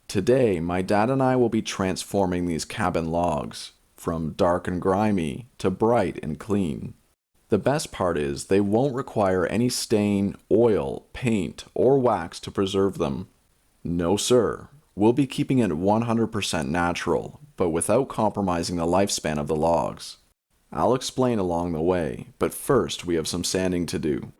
Today, my dad and I will be transforming these cabin logs from dark and grimy to bright and clean. The best part is they won't require any stain, oil, paint, or wax to preserve them. No sir, we'll be keeping it 100% natural, but without compromising the lifespan of the logs. I'll explain along the way, but first we have some sanding to do.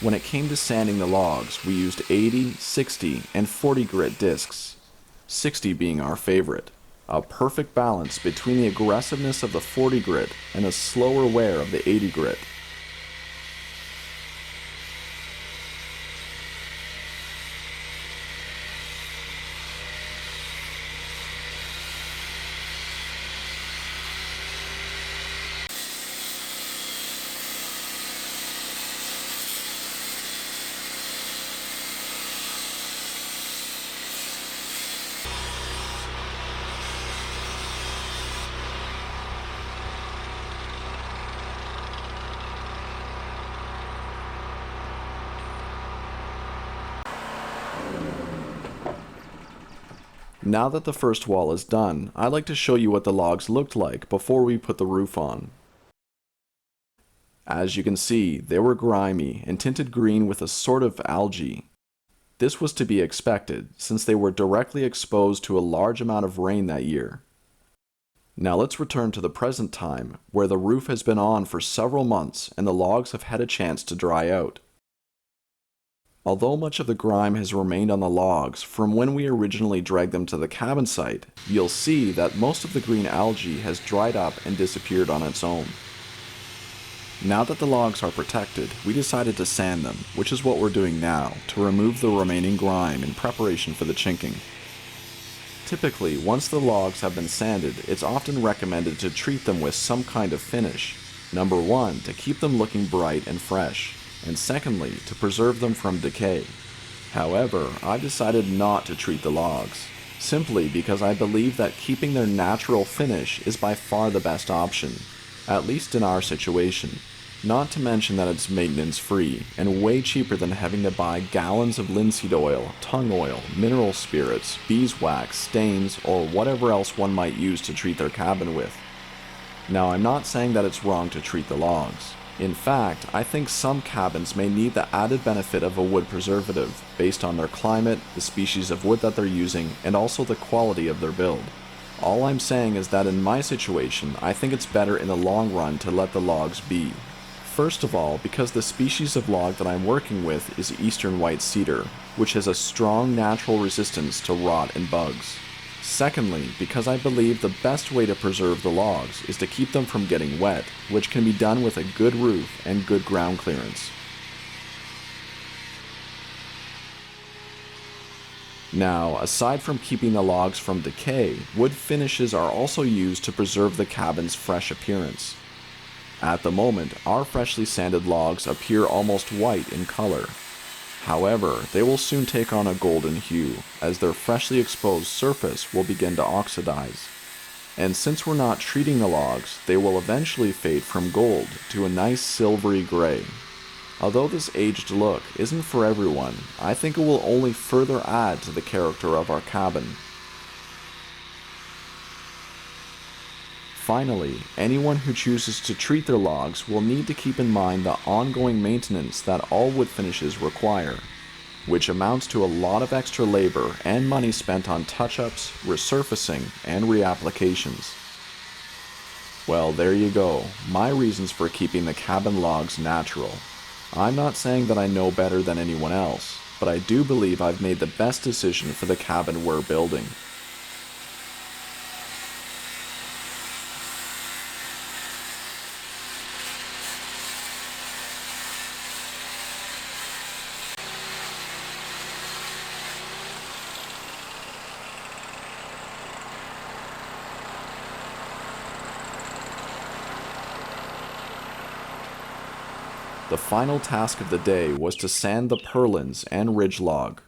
When it came to sanding the logs, we used 80, 60, and 40 grit discs, 60 being our favorite. A perfect balance between the aggressiveness of the 40 grit and the slower wear of the 80 grit. Now that the first wall is done, I'd like to show you what the logs looked like before we put the roof on. As you can see, they were grimy and tinted green with a sort of algae. This was to be expected, since they were directly exposed to a large amount of rain that year. Now let's return to the present time, where the roof has been on for several months and the logs have had a chance to dry out. Although much of the grime has remained on the logs from when we originally dragged them to the cabin site, you'll see that most of the green algae has dried up and disappeared on its own. Now that the logs are protected, we decided to sand them, which is what we're doing now, to remove the remaining grime in preparation for the chinking. Typically, once the logs have been sanded, it's often recommended to treat them with some kind of finish. Number 1, to keep them looking bright and fresh, and secondly, to preserve them from decay. However, I've decided not to treat the logs, simply because I believe that keeping their natural finish is by far the best option, at least in our situation. Not to mention that it's maintenance free and way cheaper than having to buy gallons of linseed oil, tung oil, mineral spirits, beeswax, stains, or whatever else one might use to treat their cabin with. Now, I'm not saying that it's wrong to treat the logs. In fact, I think some cabins may need the added benefit of a wood preservative based on their climate, the species of wood that they're using, and also the quality of their build. All I'm saying is that in my situation, I think it's better in the long run to let the logs be. First of all, because the species of log that I'm working with is eastern white cedar, which has a strong natural resistance to rot and bugs. Secondly, because I believe the best way to preserve the logs is to keep them from getting wet, which can be done with a good roof and good ground clearance. Now, aside from keeping the logs from decay, wood finishes are also used to preserve the cabin's fresh appearance. At the moment, our freshly sanded logs appear almost white in color. However, they will soon take on a golden hue, as their freshly exposed surface will begin to oxidize. And since we're not treating the logs, they will eventually fade from gold to a nice silvery gray. Although this aged look isn't for everyone, I think it will only further add to the character of our cabin. Finally, anyone who chooses to treat their logs will need to keep in mind the ongoing maintenance that all wood finishes require, which amounts to a lot of extra labor and money spent on touch-ups, resurfacing, and reapplications. Well, there you go, my reasons for keeping the cabin logs natural. I'm not saying that I know better than anyone else, but I do believe I've made the best decision for the cabin we're building. The final task of the day was to sand the purlins and ridge log,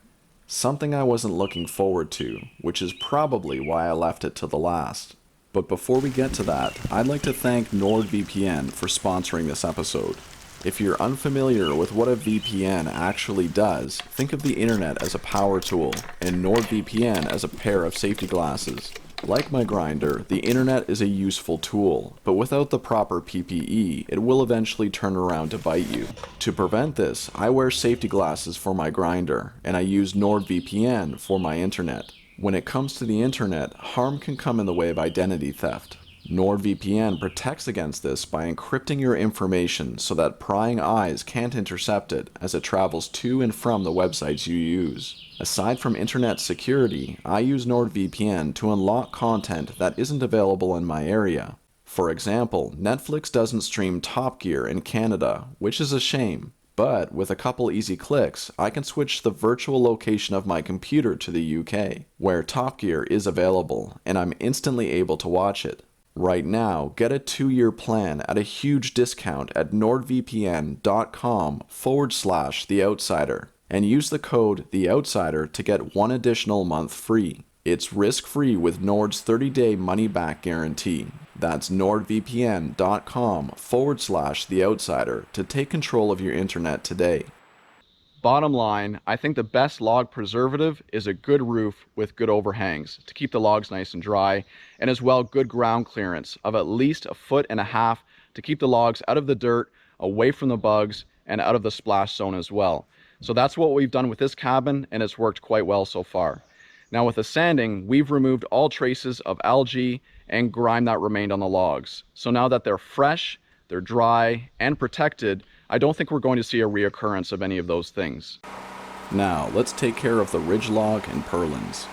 something I wasn't looking forward to, which is probably why I left it to the last. But before we get to that, I'd like to thank NordVPN for sponsoring this episode. If you're unfamiliar with what a VPN actually does, think of the internet as a power tool and NordVPN as a pair of safety glasses. Like my grinder, the internet is a useful tool, but without the proper PPE, it will eventually turn around to bite you. To prevent this, I wear safety glasses for my grinder, and I use NordVPN for my internet. When it comes to the internet, harm can come in the way of identity theft. NordVPN protects against this by encrypting your information so that prying eyes can't intercept it as it travels to and from the websites you use. Aside from internet security, I use NordVPN to unlock content that isn't available in my area. For example, Netflix doesn't stream Top Gear in Canada, which is a shame. But with a couple easy clicks, I can switch the virtual location of my computer to the UK, where Top Gear is available, and I'm instantly able to watch it. Right now, get a 2-year plan at a huge discount at nordvpn.com/theoutsider and use the code theoutsider to get 1 additional month free. It's risk-free with Nord's 30-day money-back guarantee. That's nordvpn.com/theoutsider to take control of your internet today. Bottom line, I think the best log preservative is a good roof with good overhangs to keep the logs nice and dry, and as well good ground clearance of at least 1.5 feet to keep the logs out of the dirt, away from the bugs, and out of the splash zone as well. So that's what we've done with this cabin, and it's worked quite well so far. Now with the sanding, we've removed all traces of algae and grime that remained on the logs. So now that they're fresh, they're dry, and protected, I don't think we're going to see a reoccurrence of any of those things. Now, let's take care of the ridge log and purlins.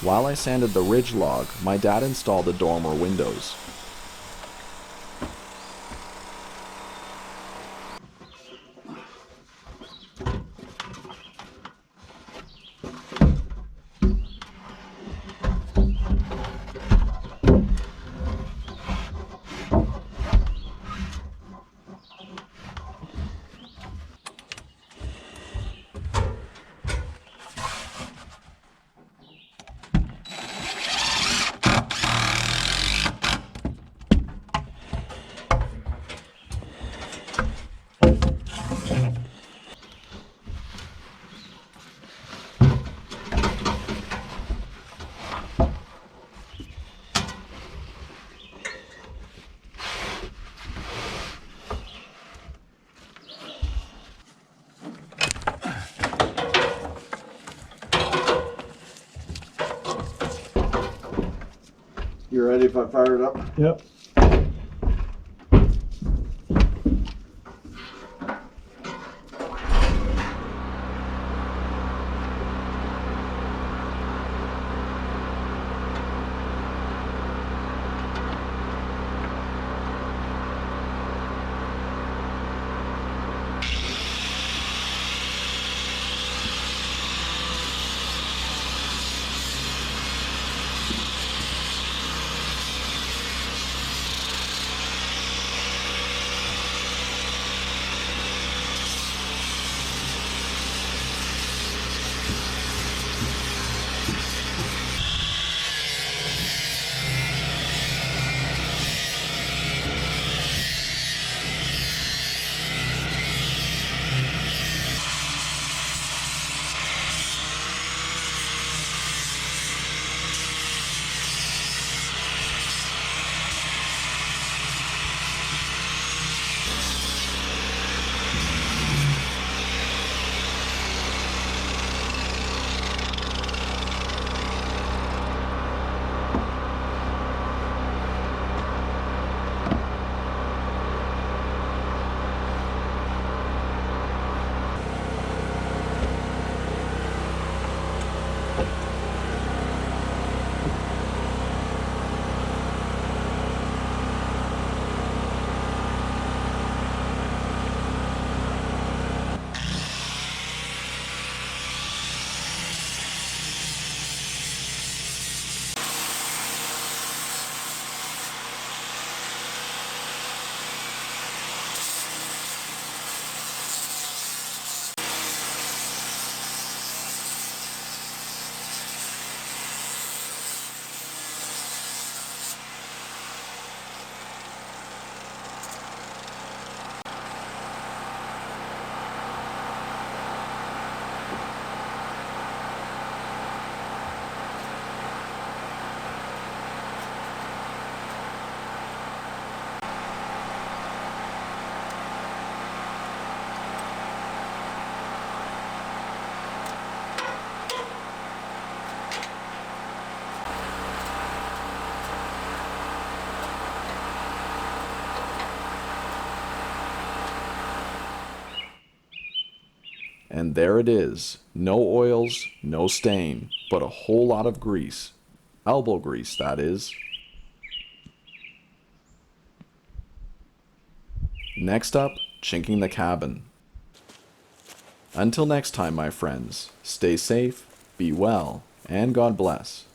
While I sanded the ridge log, my dad installed the dormer windows. You ready if I fire it up? Yep. And there it is. No oils, no stain, but a whole lot of grease. Elbow grease, that is. Next up, chinking the cabin. Until next time, my friends, stay safe, be well, and God bless.